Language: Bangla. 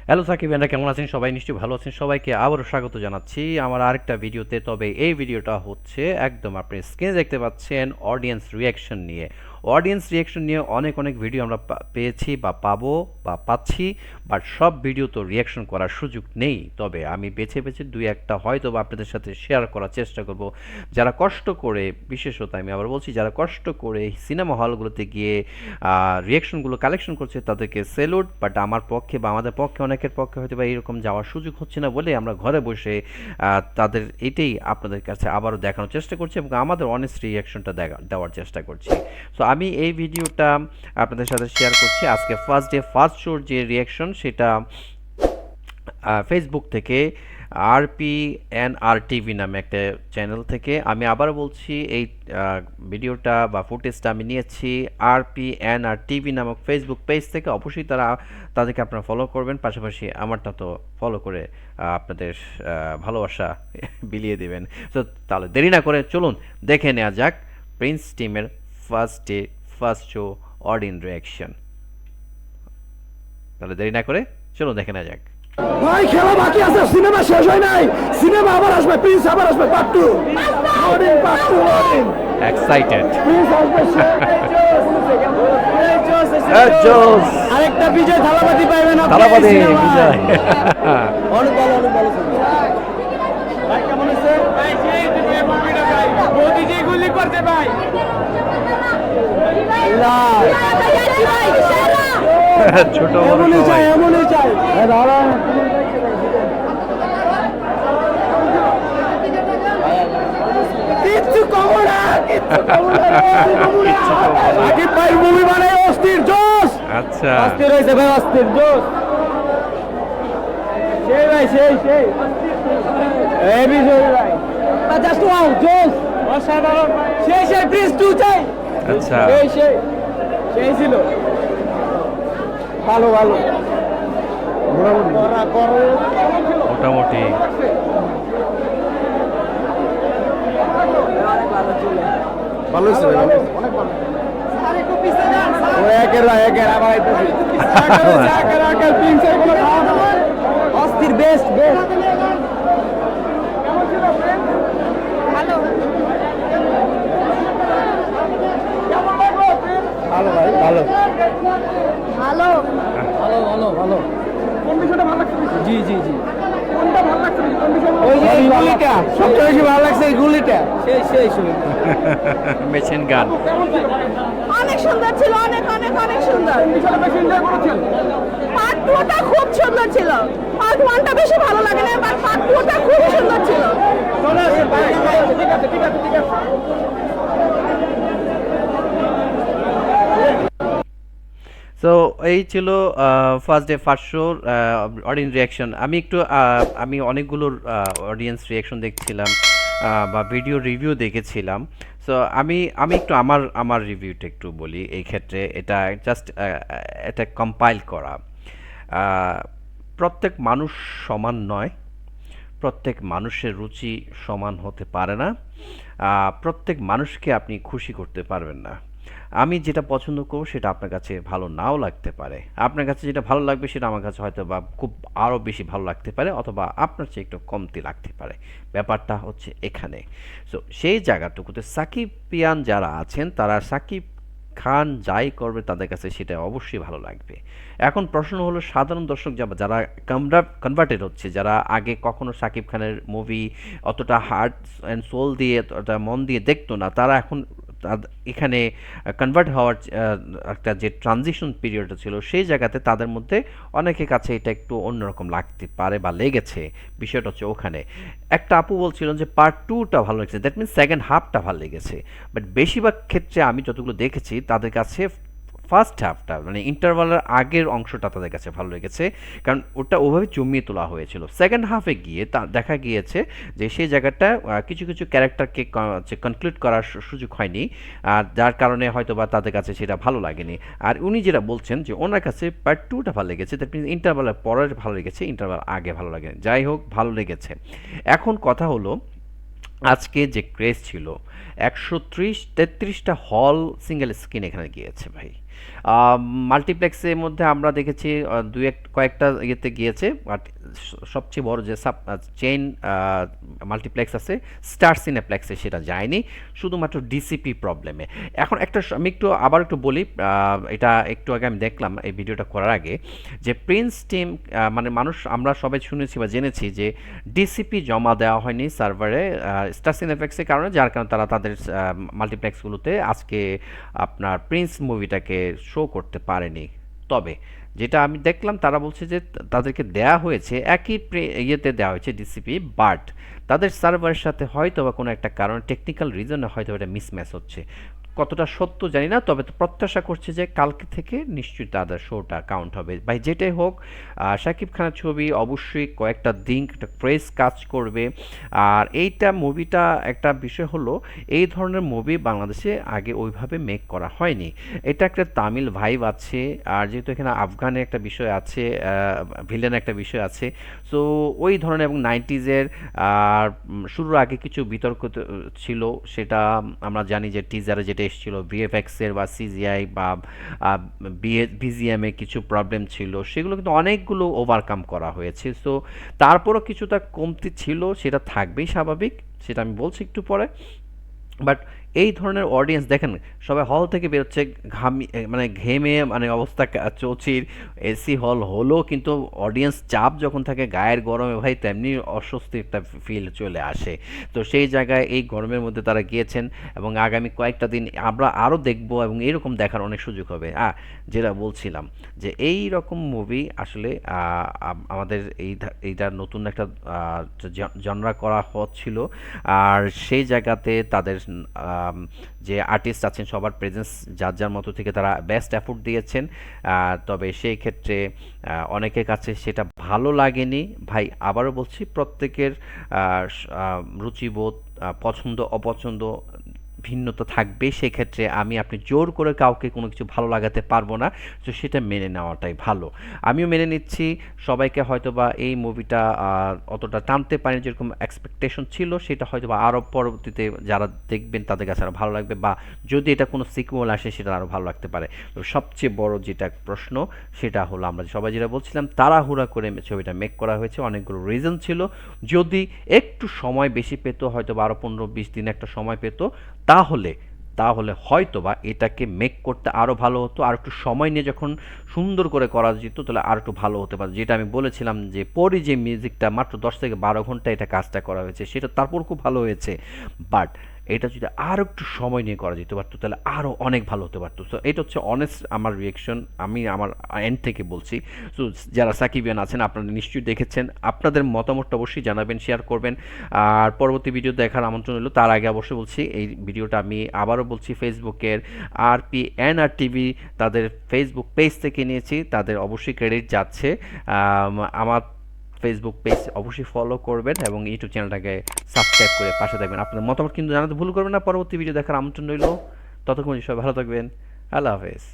হ্যালো সাকিব ভাইরা, কেমন আছেন? সবাই নিশ্চয়ই ভালো আছেন। সবাইকে আবারও স্বাগত জানাচ্ছি আমার আরেকটা ভিডিওতে। তবে এই ভিডিওটা হচ্ছে একদম আপনি স্ক্রিনে দেখতে পাচ্ছেন অডিয়েন্স রিয়াকশন নিয়ে। অডিয়েন্স রিয়াকশন নিয়ে অনেক অনেক ভিডিও আমরা পেয়েছি বা পাবো বা পাচ্ছি, বাট সব ভিডিও তো রিয়াকশন করার সুযোগ নেই। তবে আমি বেছে বেছে দুই একটা হয়তো বা আপনাদের সাথে শেয়ার করার চেষ্টা করব। যারা কষ্ট করে, বিশেষত আমি আবার বলছি, যারা কষ্ট করে সিনেমা হলগুলোতে গিয়ে রিয়াকশনগুলো কালেকশন করছে তাদেরকে সেলুট। বাট আমার পক্ষে বা আমাদের পক্ষে, অনেকের পক্ষে হয়তো বা এরকম যাওয়ার সুযোগ হচ্ছে না বলে আমরা ঘরে বসে তাদের এটাই আপনাদের কাছে আবারও দেখানোর চেষ্টা করছি এবং আমাদের অনেস্ট রিয়াকশনটা দেওয়ার চেষ্টা করছি। সো আমি এই ভিডিওটা আপনাদের সাথে শেয়ার করছি। আজকে ফার্স্ট ডে ফার্স্ট শোর যে রিয়াকশন সেটা ফেসবুক থেকে RPNR TV নামে একটা চ্যানেল থেকে। আমি আবার বলছি, এই ভিডিওটা বা ফুটেজটা আমি নিয়েছি RPNR TV নামক ফেসবুক পেজ থেকে। অবশ্যই তাদেরকে আপনারা ফলো করবেন, পাশাপাশি আমারটা তো ফলো করে আপনাদের ভালোবাসা বিলিয়ে দেবেন। তো তাহলে দেরি না করে চলুন দেখে নেওয়া যাক প্রিন্স টিমের first day first show audience reaction. তাহলে দেরি না করে চলুন দেখে নেওয়া যাক। ভাই খেলা বাকি আছে, সিনেমা শেষ হয় নাই, সিনেমা আবার আসবে, প্রিন্স আবার আসবে, part 2 loading, part 2 loading, excited. Prince আসবে। জোস আরেকটা বিজয় থালাবাতি পাইবেন আপনি। থালাপতি বিজয়। অনেক ভালো, অনেক ভালো ছবি। ভাই কেমন আছে? ভাই সেই দিকে মুভিটা ভাই মোদি জি গুলি করতে ভাই। ছোট বড় এমনই চাই, সবাই। এমনই চাই। দাঁড়ান, কিচ্ছু কমো না, কিচ্ছু কমো না, কিচ্ছু কমো না। সাকিব ভাই মুভি বানায় অস্থির জোশ। আচ্ছা, অস্থির হয়েছে ভাই, অস্থির জোশ। সেই ভাই, সেই এই বিজয় ভাই জাস্ট ওয়াও, জোশ, অসাধারণ ভাই। সেই প্রিন্স 2 চাই। আচ্ছা। সেই ছিল ভালো ভালো মোটামুটি ভালো ছিল, অনেক ভালো। ও একের ভাই, একের আবার আইতেছে। একের প্রিন্সের কোনো খাওয়া দাওয়া অস্থির, বেস্ট বেস্ট। ভালো ভাই, ভালো ভালো ভালো ভালো ভালো। কোন বিষয়টা ভালো লাগছে? জি জি জি, কোনটা ভালো লাগছে? ওই যে এই গুলিটা সবচেয়ে বেশি ভালো লাগছে, এই গুলিটা। সেই শুনি। Machine gun. অনেক সুন্দর ছিল, অনেক অনেক অনেক সুন্দর। বিষয়টা বেশি এনজয় করেছেন? পার্ট 2টা খুব সুন্দর ছিল। পার্ট 1টা বেশি ভালো লাগে না, বাট পার্ট 2টা খুব সুন্দর ছিল। চলে আসেন ভাই, ঠিক আছে ঠিক আছে ঠিক আছে। সো এই ছিল ফার্স্ট ডে ফার্স্ট শোর অডিয়েন্স রিয়াকশন। আমি অনেকগুলোর অডিয়েন্স রিয়াকশন দেখছিলাম বা ভিডিও রিভিউ দেখেছিলাম। সো আমি একটু আমার রিভিউটা একটু বলি এই ক্ষেত্রে। এটা জাস্ট এটা কম্পাইল করা। আহ, প্রত্যেক মানুষ সমান নয়, প্রত্যেক মানুষের রুচি সমান হতে পারে না, প্রত্যেক মানুষকে আপনি খুশি করতে পারবেন না। আমি যেটা পছন্দ করব সেটা আপনার কাছে ভালো নাও লাগতে পারে। আপনার কাছে যেটা ভালো লাগবে সেটা আমার কাছে হয়তো বা খুব আরও বেশি ভালো লাগতে পারে, অথবা আপনার চেয়ে একটু কমতি লাগতে পারে। ব্যাপারটা হচ্ছে এখানে। সো সেই জায়গাটুকুতে সাকিবিয়ান যারা আছেন তারা সাকিব খান যাই করবে তাদের কাছে সেটা অবশ্যই ভালো লাগবে। এখন প্রশ্ন হলো, সাধারণ দর্শক যারা কনভার্টেড হচ্ছে, যারা আগে কখনো সাকিব খানের মুভি অতটা হার্ট অ্যান্ড সোল দিয়ে, অতটা মন দিয়ে দেখতো না, তারা এখন এখানে কনভার্ট হওয়ার একটা যে ট্রানজিশন পিরিয়ডটা ছিল সেই জায়গাতে তাদের মধ্যে অনেকের কাছে এটা একটু অন্যরকম লাগতে পারে বা লেগেছে। বিষয়টা হচ্ছে ওখানে। একটা আপু বলছিলেন যে পার্ট 2টা ভালো লেগেছে, দ্যাট মিনস সেকেন্ড হাফটা ভালো লেগেছে। বাট বেশিরভাগ ক্ষেত্রে আমি যতগুলো দেখেছি তাদের কাছে ফার্স্ট হাফটা, মানে ইন্টারভালের আগের অংশটা তাদের কাছে ভালো লেগেছে, কারণ ওটা ওভাবে জমিয়ে তোলা হয়েছিল। সেকেন্ড হাফে গিয়ে দেখা গিয়েছে যে সেই জায়গাটা কিছু কিছু ক্যারেক্টারকে কনক্লুড করার সুযোগ হয়নি, আর যার কারণে হয়তো বা তাদের কাছে সেটা ভালো লাগেনি। আর উনি যেটা বলছেন যে ওনার কাছে পার্ট 2টা ভালো লেগেছে, দ্যাট মিনস ইন্টারভালের পরের ভালো লেগেছে, ইন্টারভাল আগে ভালো লাগেনি। যাই হোক, ভালো লেগেছে। এখন কথা হলো, আজকে যে ক্রেজ ছিল, 133টা হল সিঙ্গেল স্ক্রিন এখানে গিয়েছে ভাই। মাল্টিপ্লেক্সের মধ্যে আমরা দেখেছি কয়েকটা ইয়েতে গিয়েছে, বাট সবচেয়ে বড় যে চেইন মাল্টিপ্লেক্স আছে স্টার সিনেপ্লেক্সে সেটা যায়নি, শুধুমাত্র ডিসিপি প্রবলেমে। এখন আমি আবার একটু বলি, এটা একটু আগে আমি দেখলাম এই ভিডিওটা করার আগে, যে প্রিন্স টিম মানে আমরা সবাই শুনেছি বা জেনেছি যে ডিসিপি জমা দেওয়া হয়নি সার্ভারে স্টার সিনেপ্লেক্সের কারণে, যার কারণে তারা তাদের মাল্টিপ্লেক্সগুলোতে আজকে আপনার প্রিন্স মুভিটাকে শো করতে পারেনি। তবে যেটা আমি দেখলাম তারা বলছে যে তাদেরকে দেয়া হয়েছে একই ইয়েতে দেওয়া হয়েছে ডিসিপি, বাট তাদের সার্ভারের সাথে হয়তো বা কোনো একটা কারণে টেকনিক্যাল রিজনে হয়তো এটা মিসম্যাচ হচ্ছে। কতটা সত্য জানি না, তবে তো প্রত্যাশা করছি যে কালকে থেকে নিশ্চয়ই তাদের শোটা কাউন্ট হবে। ভাই যেটাই হোক, শাকিব খানের ছবি অবশ্যই কয়েকটা দিন একটা ফ্রেশ কাজ করবে। আর এইটা মুভিটা একটা বিষয় হলো, এই ধরনের মুভি বাংলাদেশে আগে ওইভাবে মেক করা হয়নি। এটা একটা তামিল ভাইব আছে, আর যেহেতু এখানে আফগানের একটা বিষয় আছে, ভিলেন একটা বিষয় আছে, সো ওই ধরনের এবং 90s-এর আর শুরুর আগে কিছু বিতর্ক ছিল, সেটা আমরা জানি যে টিজারে যেটা এসেছিল ভিএফএক্সের বা সিজিআই বা বিজিএমে কিছু প্রবলেম ছিল, সেগুলো কিন্তু অনেকগুলো ওভারকাম করা হয়েছে। সো তারপরও কিছুটা কমতি ছিল, সেটা থাকবেই স্বাভাবিক, সেটা আমি বলছি একটু পরে। বাট এই ধরনের অডিয়েন্স দেখেন, সবাই হল থেকে বেরোচ্ছে মানে ঘেমে, মানে অবস্থা চৌচির, এসি হল হলো, কিন্তু অডিয়েন্স চাপ যখন থাকে গায়ের গরমে ভাই, তেমনি অস্বস্তি একটা ফিল চলে আসে। তো সেই জায়গায় এই গরমের মধ্যে তারা গিয়েছেন, এবং আগামী কয়েকটা দিন আমরা আরও দেখবো এবং এরকম দেখার অনেক সুযোগ হবে। যেটা বলছিলাম যে এই রকম মুভি আসলে আমাদের এইটা নতুন একটা জনরা করা হচ্ছিল, আর সেই জায়গাতে তাদের যে আর্টিস্ট আছেন সবার প্রেজেন্স যার যার মতো থেকে তারা বেস্ট এফোর্ট দিয়েছেন। তবে সেই ক্ষেত্রে অনেকের কাছে সেটা ভালো লাগেনি। ভাই আবারও বলছি, প্রত্যেকের রুচিবোধ, পছন্দ অপছন্দ ভিন্নতা থাকবে, সেক্ষেত্রে আপনি জোর করে কাউকে কোনো কিছু ভালো লাগাতে পারবো না, তো সেটা মেনে নেওয়াটাই ভালো। আমিও মেনে নিচ্ছি, সবাইকে হয়তোবা এই মুভিটা অতটা টানতে পারেনি যেরকম এক্সপেকটেশন ছিল, সেটা হয়তোবা আরও পরবর্তীতে যারা দেখবেন তাদের কাছে আরও ভালো লাগবে, বা যদি এটা কোনো সিকুয়েল আসে সেটা আরও ভালো লাগতে পারে। তো সবচেয়ে বড় যেটা প্রশ্ন সেটা হলো, আমরা সবাই যেটা বলছিলাম, তাড়াহুড়া করে ছবিটা মেক করা হয়েছে, অনেকগুলো রিজন ছিল। যদি একটু সময় বেশি পেত, হয়তো 12-15-20 দিন একটা সময় পেত, তাহলে হয়তোবা এটাকে মেক করতে আরও ভালো হতো। আর একটু সময় নিয়ে যখন সুন্দর করে করা যেত, তাহলে আর একটু ভালো হতে পারে। যেটা আমি বলেছিলাম যে পরি যে মিউজিকটা মাত্র 10 থেকে 12 ঘন্টা এটা কাজটা করা হয়েছে, সেটা তারপর খুব ভালো হয়েছে, বাট এটা যদি আরও একটু সময় নিয়ে করা যেতে পারতো তাহলে আরও অনেক ভালো হতে পারতো। সো এটা হচ্ছে অনেস্ট আমার রিয়েকশন, আমি আমার এন্ড থেকে বলছি। সো যারা সাকিবিয়ান আছেন আপনারা নিশ্চয়ই দেখেছেন, আপনাদের মতামতটা অবশ্যই জানাবেন, শেয়ার করবেন, আর পরবর্তী ভিডিও দেখার আমন্ত্রণ হলো। তার আগে অবশ্যই বলছি, এই ভিডিওটা আমি আবারও বলছি ফেসবুকের RPNR টিভি তাদের ফেসবুক পেজ থেকে নিয়েছি, তাদের অবশ্যই ক্রেডিট যাচ্ছে। আমার ফেসবুক পেজ অবশ্যই ফলো করবেন এবং ইউটিউব চ্যানেলটাকে সাবস্ক্রাইব করে পাশে থাকবেন। আপনাদের মতামত কিন্তু জানাতে ভুল করবেন না। পরবর্তী ভিডিও দেখার আমন্ত্রণ রইল। ততক্ষণ সবাই ভালো থাকবেন। আল্লাহ হাফেজ।